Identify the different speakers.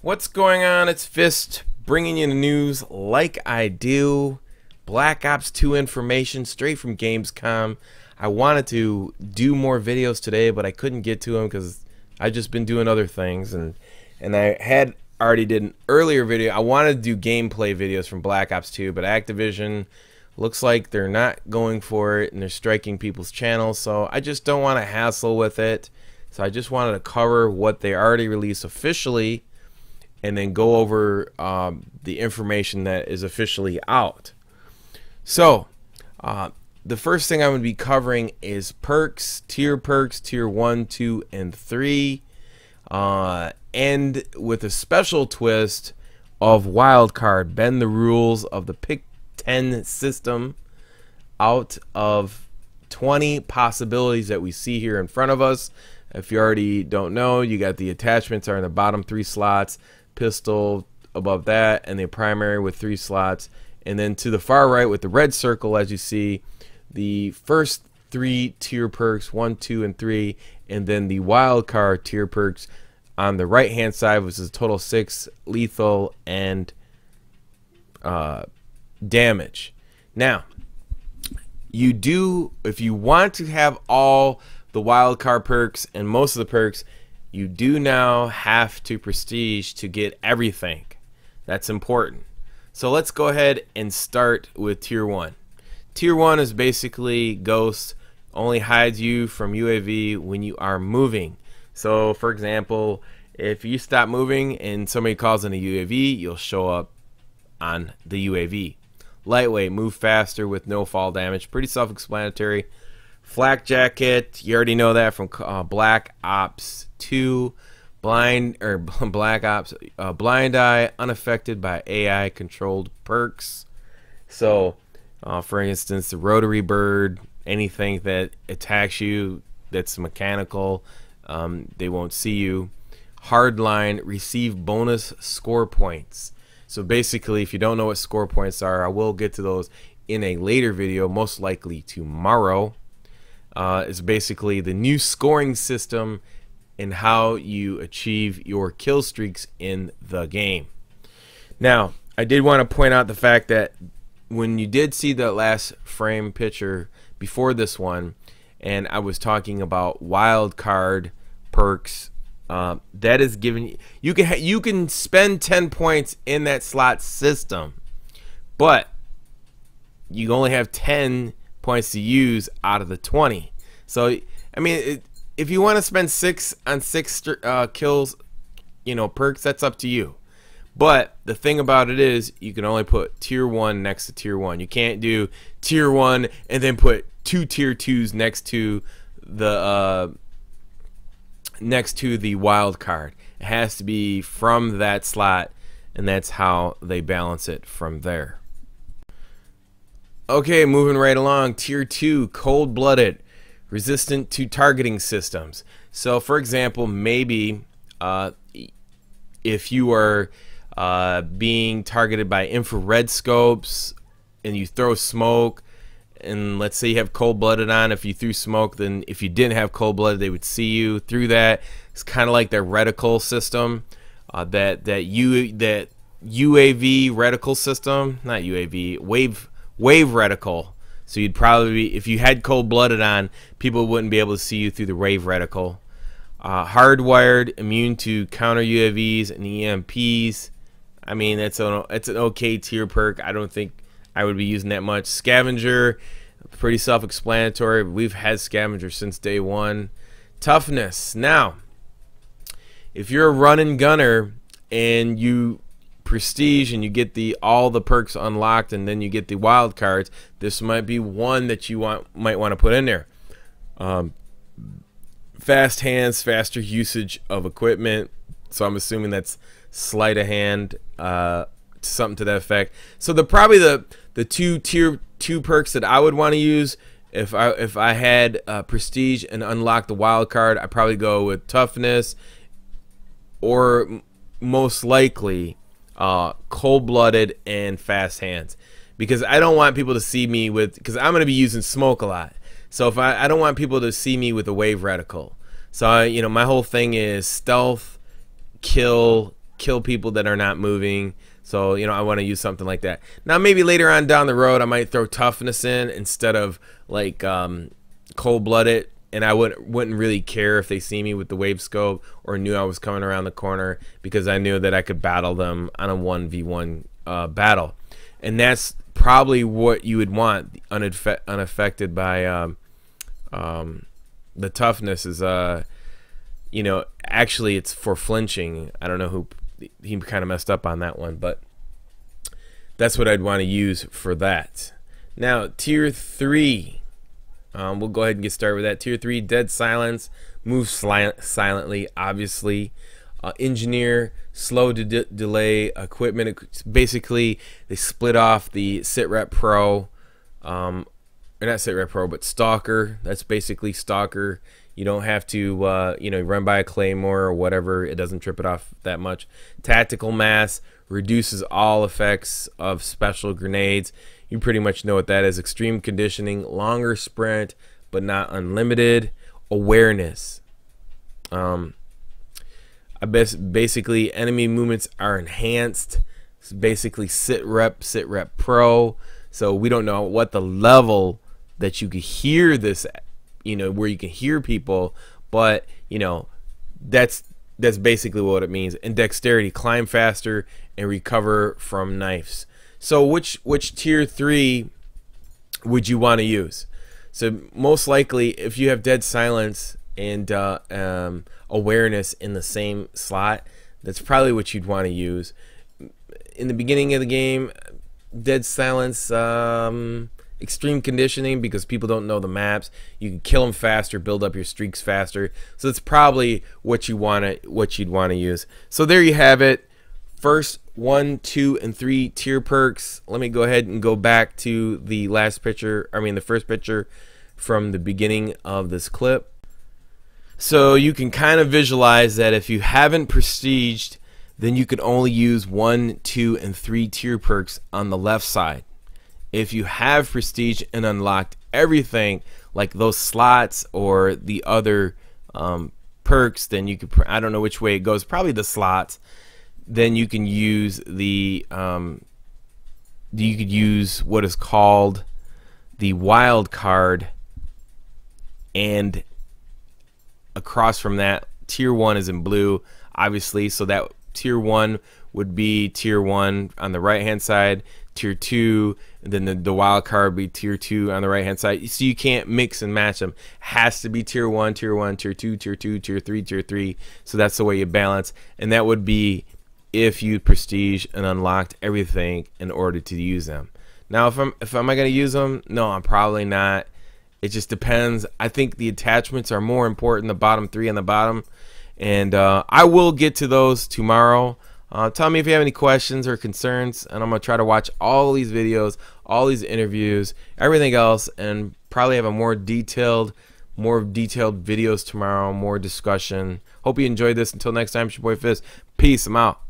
Speaker 1: What's going on? It's Fist bringing you the news like I do. Black Ops 2 information straight from Gamescom. I wanted to do more videos today, but I couldn't get to them because I've just been doing other things. And I had already did an earlier video. I wanted to do gameplay videos from Black Ops 2, but Activision looks like they're not going for it and they're striking people's channels. So I just don't want to hassle with it. So I just wanted to cover what they already released officially and then go over the information that is officially out. So the first thing I'm going to be covering is perks, tier 1, 2, and 3, and with a special twist of Wildcard, bend the rules of the pick 10 system out of 20 possibilities that we see here in front of us. If you already don't know, you got the attachments are in the bottom 3 slots, pistol above that, and the primary with 3 slots. And then to the far right with the red circle, as you see, the first 3 tier perks, 1, 2, and 3, and then the Wildcard tier perks on the right hand side, which is a total 6 lethal and damage. Now, you do, if you want to have all the Wildcard perks and most of the perks, you do now have to prestige to get everything. That's important. So let's go ahead and start with tier 1. Tier 1 is basically ghost, only hides you from UAV when you are moving. So for example, if you stop moving and somebody calls in a UAV, you'll show up on the UAV. Lightweight, move faster with no fall damage. Pretty self-explanatory. Flak jacket, you already know that from Black Ops 2. Black Ops blind eye, unaffected by AI controlled perks. So for instance, the rotary bird, anything that attacks you that's mechanical, they won't see you. Hardline, receive bonus score points. So basically, if you don't know what score points are, I will get to those in a later video, most likely tomorrow. Is basically the new scoring system and how you achieve your kill streaks in the game. Now, I did want to point out the fact that when you did see the last frame picture before this one, and I was talking about Wildcard perks, that is given you can spend 10 points in that slot system, but you only have 10 points to use out of the 20. So I mean, if you want to spend 6 on 6 kills, you know, perks, that's up to you. But the thing about it is, you can only put tier 1 next to tier 1. You can't do tier 1 and then put 2 tier 2s next to the wild card. It has to be from that slot, and that's how they balance it from there. Okay, moving right along. Tier 2, cold-blooded, resistant to targeting systems. So for example, maybe if you are being targeted by infrared scopes and you throw smoke, and let's say you have cold-blooded on, if you threw smoke, then if you didn't have cold-blooded, they would see you through that. It's kind of like their reticle system, that UAV reticle system, not UAV, wave reticle. So you'd probably be, if you had cold-blooded on, people wouldn't be able to see you through the wave reticle. Hardwired, immune to counter UAVs and EMPs. I mean, it's an okay tier perk. I don't think I would be using that much. Scavenger, pretty self-explanatory. We've had Scavenger since day 1. Toughness. Now, if you're a run-and gunner and you prestige and you get all the perks unlocked and then you get the wild cards, this might be one that you might want to put in there. Fast hands, faster usage of equipment. So I'm assuming that's sleight of hand, something to that effect. So probably the 2 tier 2 perks that I would want to use if I had prestige and unlock the wild card, I'd probably go with toughness, or most likely cold-blooded and fast hands, because I don't want people to see me with, because I'm going to be using smoke a lot. So if I don't want people to see me with a wave reticle. So you know, my whole thing is stealth, kill, kill people that are not moving. So, you know, I want to use something like that. Now, maybe later on down the road, I might throw toughness in instead of like cold-blooded, and I wouldn't really care if they see me with the wave scope or knew I was coming around the corner, because I knew that I could battle them on a 1v1 battle. And that's probably what you would want, unaffected by the toughness is, you know, actually it's for flinching. I don't know who, he kind of messed up on that one, but that's what I'd want to use for that. Now, tier 3, we'll go ahead and get started with that. Tier 3, Dead Silence, move silently, obviously. Engineer, slow to delay equipment. Basically, they split off the Sitrep Pro, or not Sitrep Pro, but Stalker. That's basically Stalker. You don't have to, you know, run by a claymore or whatever. It doesn't trip it off that much. Tactical Mass reduces all effects of special grenades. You pretty much know what that is. Extreme Conditioning, longer sprint, but not unlimited. Awareness. Basically, enemy movements are enhanced. It's basically Sitrep Pro. So we don't know what the level that you could hear this at, you know, where you can hear people, but you know, that's basically what it means. And dexterity, climb faster and recover from knives. So which tier 3 would you want to use? So most likely, if you have Dead Silence and awareness in the same slot, that's probably what you'd want to use. In the beginning of the game, Dead Silence, extreme conditioning, because people don't know the maps. You can kill them faster, build up your streaks faster. So that's probably what you'd want to use. So there you have it. First 1, 2, and 3 tier perks. Let me go ahead and go back to the last picture. I mean the first picture from the beginning of this clip. So you can kind of visualize that if you haven't prestiged, then you could only use 1, 2, and 3 tier perks on the left side. If you have prestige and unlocked everything, like those slots or the other perks, then you could, I don't know which way it goes, probably the slots, then you can use the you could use what is called the Wildcard, and across from that, tier 1 is in blue, obviously, so that tier 1 would be tier 1 on the right hand side, tier 2, and then the wild card would be tier 2 on the right hand side. So you can't mix and match them. It has to be tier 1, tier 1, tier 2, tier 2, tier 3, tier 3. So that's the way you balance, and that would be if you prestige and unlocked everything in order to use them. Now, if am I going to use them? No, I'm probably not. It just depends. I think the attachments are more important, the bottom 3 on the bottom, and I will get to those tomorrow. Tell me if you have any questions or concerns, and I'm going to try to watch all these videos, all these interviews, everything else, and probably have a more detailed videos tomorrow, more discussion. Hope you enjoyed this. Until next time, it's your boy Fizz. Peace. I'm out.